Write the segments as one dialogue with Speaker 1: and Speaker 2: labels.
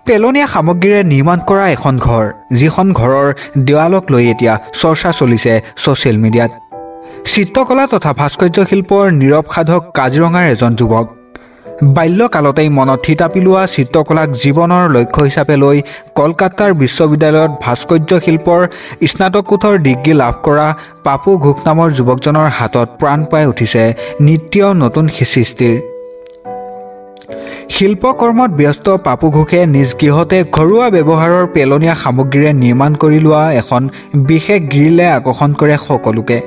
Speaker 1: পেলনীয়া সামগ্ৰীৰে নিৰ্মাণ কৰা এখন ঘৰ, যিখন ঘৰৰ দেৱালক লৈ এতিয়া চৰ্চা চলিছে ছ'চিয়েল মিডিয়াত। চিত্ৰকলা তথা ভাস্কৰ্য শিল্পৰ নীৰৱ সাধক কাজিৰঙাৰ এজন যুৱক। বাল্যকালতেই মনত থিতা পেলোৱা চিত্ৰকলাক জীৱনৰ লক্ষ্য হিচাপে লৈ কলকাতাৰ বিশ্ববিদ্যালয়ত ভাস্কৰ্য শিল্পৰ স্নাতকোত্তৰ ডিগ্ৰী লাভ কৰা পাপু ঘোষ নামৰ যুৱকজনৰ হাতত প্ৰাণ পাই উঠিছে নিত্য নতুন সৃষ্টিৰ। শিল্পকৰ্মত ব্যস্ত পাপু ঘোষে নিজ গৃহতে ঘৰুৱা ব্যৱহাৰৰ পেলনীয়া সামগ্ৰীৰে নিৰ্মাণ কৰি লোৱা এখন বিশেষ গ্ৰিলে আকৰ্ষণ কৰে সকলোকে।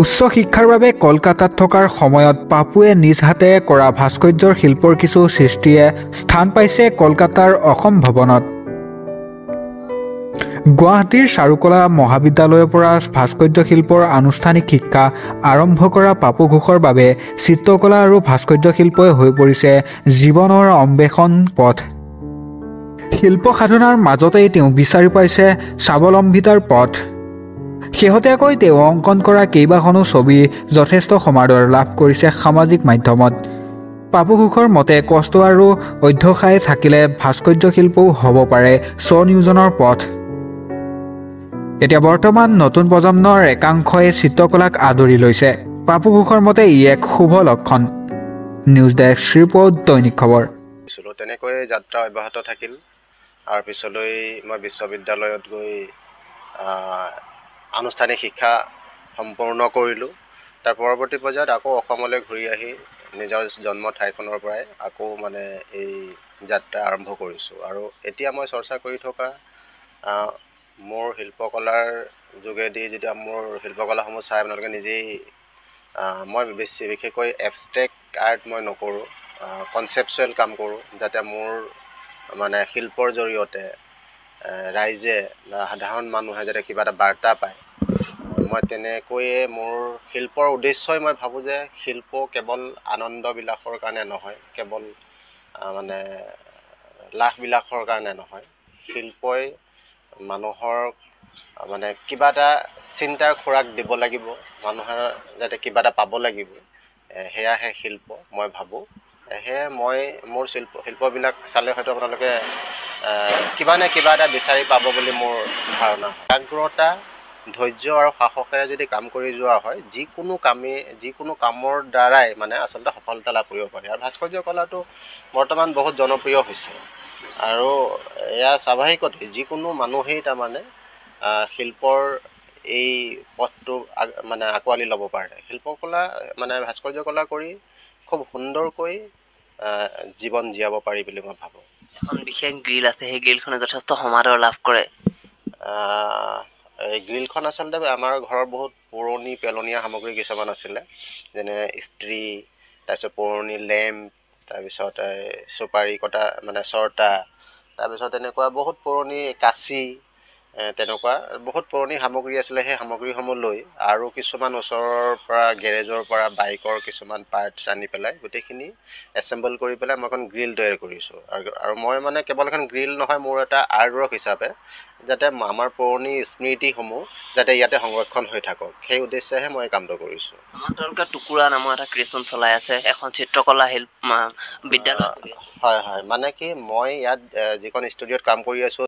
Speaker 1: উচ্চ শিক্ষাৰ বাবে কলকাতাত থকাৰ সময়ত পাপুৱে নিজ হাতে কৰা ভাস্কৰ্যৰ শিল্পৰ কিছু সৃষ্টিয়ে স্থান পাইছে কলকাতাৰ অসম ভৱনত। গুৱাহাটীৰ চাৰুকলা মহাবিদ্যালয়ৰ পৰা ভাস্কৰ্য শিল্পৰ আনুষ্ঠানিক শিক্ষা আৰম্ভ কৰা পাপু ঘোষৰ বাবে চিত্ৰকলা আৰু ভাস্কৰ্য শিল্পই হৈ পৰিছে জীৱনৰ অন্বেষণ পথ। শিল্প সাধনাৰ মাজতেই তেওঁ বিচাৰি পাইছে স্বাৱলম্বিতাৰ পথ। শেহতীয়াকৈ তেওঁ অংকন কৰা কেইবাখনো ছবি যথেষ্ট সমাদৰ লাভ কৰিছে সামাজিক মাধ্যমত। পাপু ঘোষৰ মতে কষ্ট আৰু অধ্যৱসায় থাকিলে ভাস্কৰ্য শিল্পও হ'ব পাৰে স্বনিয়োজনৰ পথ। এতিয়া বৰ্তমান নতুন প্ৰজন্মৰ একাংশই চিত্ৰকলাক আদৰি লৈছে। পাপু ঘোষৰ মতে ই এক শুভ লক্ষণ। নিউজ ডেস্ক ৰিপৰ্ট, দৈনিক খবৰ।
Speaker 2: তেনেকৈ যাত্ৰা অব্যাহত থাকিল আৰু পিছলৈ মই বিশ্ববিদ্যালয়ত গৈ আনুষ্ঠানিক শিক্ষা সম্পূৰ্ণ কৰিলোঁ। তাৰ পৰৱৰ্তী পৰ্যায়ত আকৌ অসমলৈ ঘূৰি আহি নিজৰ জন্ম ঠাইখনৰ পৰাই আকৌ মানে এই যাত্ৰা আৰম্ভ কৰিছোঁ। আৰু এতিয়া মই চৰ্চা কৰি থকা মোৰ শিল্পকলাৰ যোগেদি যেতিয়া মোৰ শিল্পকলাসমূহ চাই আপোনালোকে নিজেই মই বিশেষকৈ এবষ্ট্ৰেক্ট আৰ্ট মই নকৰোঁ, কনচেপচুৱেল কাম কৰোঁ, যাতে মোৰ মানে শিল্পৰ জৰিয়তে ৰাইজে বা সাধাৰণ মানুহে যাতে কিবা এটা বাৰ্তা পায়। মই তেনেকৈয়ে মোৰ শিল্পৰ উদ্দেশ্যই মই ভাবোঁ যে শিল্প কেৱল আনন্দবিলাসৰ কাৰণে নহয়, কেৱল মানে লাখবিলাসৰ কাৰণে নহয়। শিল্পই মানুহৰ মানে কিবা এটা চিন্তাৰ খোৰাক দিব লাগিব, মানুহৰ যাতে কিবা এটা পাব লাগিব, সেয়াহে শিল্প মই ভাবোঁ। সেয়ে মই মোৰ শিল্পবিলাক চালে হয়তো আপোনালোকে কিবা নে কিবা এটা বিচাৰি পাব বুলি মোৰ ধাৰণা। একাগ্ৰতা, ধৈৰ্য আৰু সাহসেৰে যদি কাম কৰি যোৱা হয়, যিকোনো কামৰ দ্বাৰাই মানে আচলতে সফলতা লাভ কৰিব পাৰি। আৰু ভাস্কৰ্য কলাটো বৰ্তমান বহুত জনপ্ৰিয় হৈছে আৰু এয়া স্বাভাৱিকতে যিকোনো মানুহেই তাৰমানে শিল্পৰ এই পথটো মানে আঁকোৱালি ল'ব পাৰে। শিল্পকলা মানে ভাস্কৰ্য কলা কৰি খুব সুন্দৰকৈ জীৱন জীয়াব পাৰি বুলি মই ভাবোঁ।
Speaker 3: এখন বিশেষ গ্ৰিল আছে, সেই গ্ৰিলখনে যথেষ্ট সমাদৰ লাভ কৰে।
Speaker 2: এই গ্ৰিলখন আচলতে আমাৰ ঘৰৰ বহুত পুৰণি পেলনীয়া সামগ্ৰী কিছুমান আছিলে, যেনে ইস্ত্ৰি, তাৰপিছত পুৰণি লেম্প, তাৰপিছত চুপাৰি কটা মানে চৰ্টা, তাৰপিছত এনেকুৱা বহুত পুৰণি কাঁচি, তেনেকুৱা বহুত পুৰণি সামগ্ৰী আছিলে। সেই সামগ্ৰীসমূহ লৈ আৰু কিছুমান ওচৰৰ পৰা গেৰেজৰ পৰা বাইকৰ কিছুমান পাৰ্টছ আনি পেলাই গোটেইখিনি এছেম্বল কৰি পেলাই মই এখন গ্ৰিল তৈয়াৰ কৰিছোঁ। আৰু মই মানে কেৱল এখন গ্ৰিল নহয়, মোৰ এটা আৰ্টৱৰ্ক হিচাপে যাতে আমাৰ পুৰণি স্মৃতিসমূহ যাতে ইয়াতে সংৰক্ষণ হৈ থাকক, সেই উদ্দেশ্যেহে মই এই কামটো কৰিছোঁ।
Speaker 3: আমাৰ তেওঁলোকে টুকুৰা নামৰ এটা ক্ৰিয়েশ্যন চলাই আছে, এখন চিত্ৰকলা বিদ্যালয়।
Speaker 2: হয়, মানে কি মই ইয়াত যিখন ষ্টুডিঅ'ত কাম কৰি আছোঁ